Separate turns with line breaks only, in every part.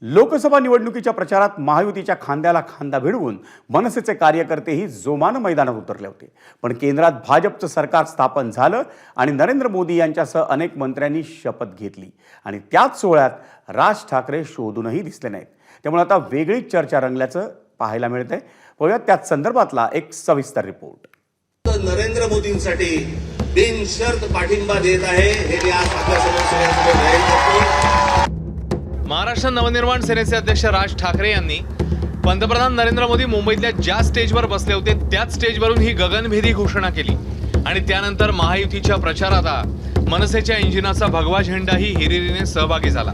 लोकसभा निवडणुकीच्या प्रचारात महायुतीच्या खांद्याला खांदा भिडवून मनसेचे कार्यकर्तेही जोमानं मैदानात उतरले होते. पण केंद्रात भाजपचं सरकार स्थापन झालं आणि नरेंद्र मोदी यांच्यासह अनेक मंत्र्यांनी शपथ घेतली आणि त्याच सोहळ्यात राज ठाकरे शोधूनही दिसले नाहीत. त्यामुळे आता वेगळीच चर्चा रंगल्याचं पाहायला मिळतंय. पाहूयात त्याच संदर्भातला एक सविस्तर रिपोर्ट.
नरेंद्र मोदींसाठी बिनशर्त पाठिंबा देत आहे हे मी आज आपल्यासमोर जाहीर करतो.
महाराष्ट्र नवनिर्माण सेनेचे अध्यक्ष राज ठाकरे यांनी पंतप्रधान नरेंद्र मोदी मुंबईतल्या ज्या स्टेजवर बसले होते त्याच स्टेजवरून ही गगनभेदी घोषणा केली आणि त्यानंतर महायुतीच्या प्रचारात मनसेच्या इंजिनाचा भगवा झेंडाही हिरिरीने सहभागी झाला.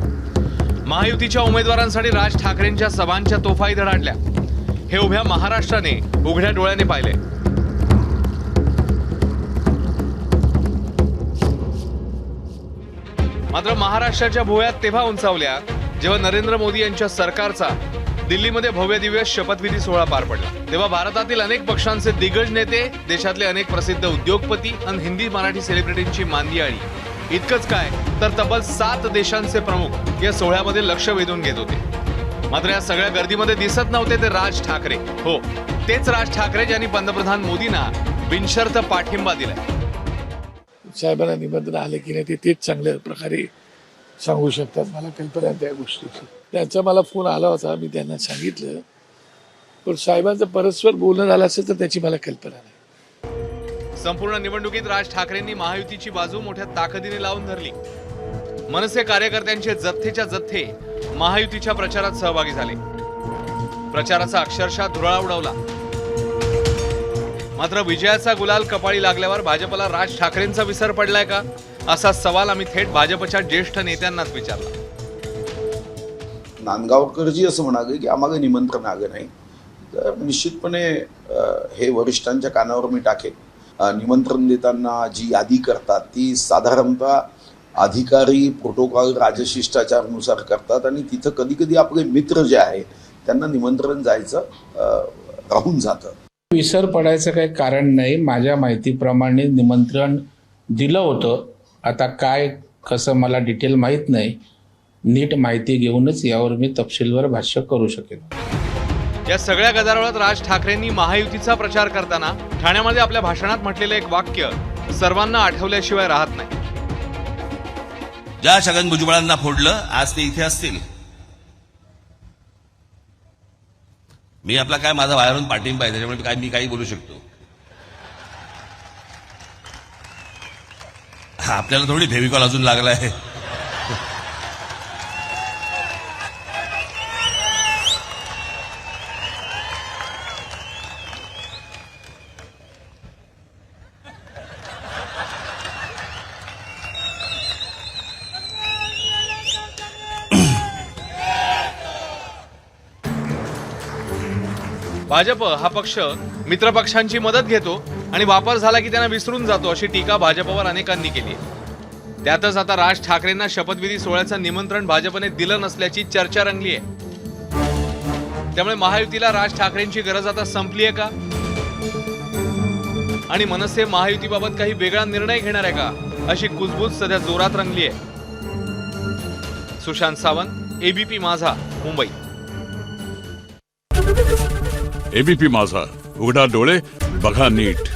महायुतीच्या उमेदवारांसाठी राज ठाकरेंच्या सभांच्या तोफाही धडाडल्या. हे उभ्या महाराष्ट्राने उघड्या डोळ्याने पाहिले. मात्र महाराष्ट्राच्या भुवयात तेव्हा उंचावल्या जेव्हा नरेंद्र मोदी यांच्या सरकारचा दिल्लीमध्ये भव्य दिव्य शपथविधी सोहळा पार पडला. तेव्हा भारतातील अनेक पक्षांचे दिग्गज नेते, देशातले अनेक प्रसिद्ध उद्योगपती आणि हिंदी मराठी सेलिब्रिटींची मांदियाळी, इतकंच काय तर तब्बल 7 देशांचे प्रमुख या सोहळ्यामध्ये लक्ष वेधून घेत होते. मात्र या सगळ्या गर्दीमध्ये दिसत नव्हते ते राज ठाकरे. हो, तेच राज ठाकरे ज्यांनी पंतप्रधान मोदींना बिनशर्त पाठिंबा दिलाय.
साहेबांना निमंत्रण आले की नाही तेच चांगल्या प्रकारे सांगू शकतात. मला कल्पना त्या गोष्टीची. त्यांचा मला फोन आला होता, मी त्यांना सांगितलं, पण साहेबांचं परस्पर बोलणं झालं असेल तर त्याची मला कल्पना नाही.
संपूर्ण निवडणुकीत राज ठाकरेंनी महायुतीची बाजू मोठ्या ताकदीने लावून धरली. मनसे कार्यकर्त्यांचे जथ्थेच्या जथ्थे महायुतीच्या प्रचारात सहभागी झाले. प्रचाराचा अक्षरशः धुराळा उडवला. मात्र विजयाचा गुलाल कपाळी लागल्यावर भाजपला राज ठाकरेंचा विसर पडलाय का, असा सवाल आम्ही थेट भाजपच्या ज्येष्ठ नेत्यांनाच विचारला.
नांदगावकरजी असं म्हणाले की आम्हाला निमंत्रण आलं नाही, तर निश्चितपणे हे वरिष्ठांच्या कानावर मी टाकेन. निमंत्रण देताना जी यादी करतात ती साधारणतः अधिकारी प्रोटोकॉल राजशिष्टाचारानुसार करतात आणि तिथं कधी कधी आपले मित्र जे आहे त्यांना निमंत्रण जायचं राहून जातं.
विसर पडायचं काही कारण नाही. माझ्या माहितीप्रमाणे निमंत्रण दिलं होतं. आता काय कसं मला डिटेल माहीत नाही. नीट माहिती घेऊनच यावर मी तपशीलवार भाष्य करू शकेन.
या सगळ्या गदारोळात राज ठाकरेंनी महायुतीचा प्रचार करताना ठाण्यामध्ये आपल्या भाषणात म्हटलेलं एक वाक्य सर्वांना आठवल्याशिवाय राहत नाही.
ज्या छगन भुजबळांना फोडलं आज ते इथे असतील. मी आपला काय माझा बाहेरून पाठिंबा आहे त्याच्यामुळे मी काही बोलू शकतो. आपल्याला थोडी फेविकॉल अजून लागला आहे.
भाजप हा पक्ष मित्रपक्षांची मदत घेतो आणि वापर झाला की त्यांना विसरून जातो, अशी टीका भाजपवर अनेकांनी केली. त्यातच आता राज ठाकरेंना शपथविधी सोहळ्याचं निमंत्रण भाजपने दिलं नसल्याची चर्चा रंगली आहे. त्यामुळे महायुतीला राज ठाकरेंची गरज आता संपली आहे का आणि मनसे महायुतीबाबत काही वेगळा निर्णय घेणार आहे का, अशी कुजबूज सध्या जोरात रंगली आहे. सुशांत सावंत, एबीपी माझा, मुंबई.
एबीपी माझा, उघडा डोळे बघा नीट.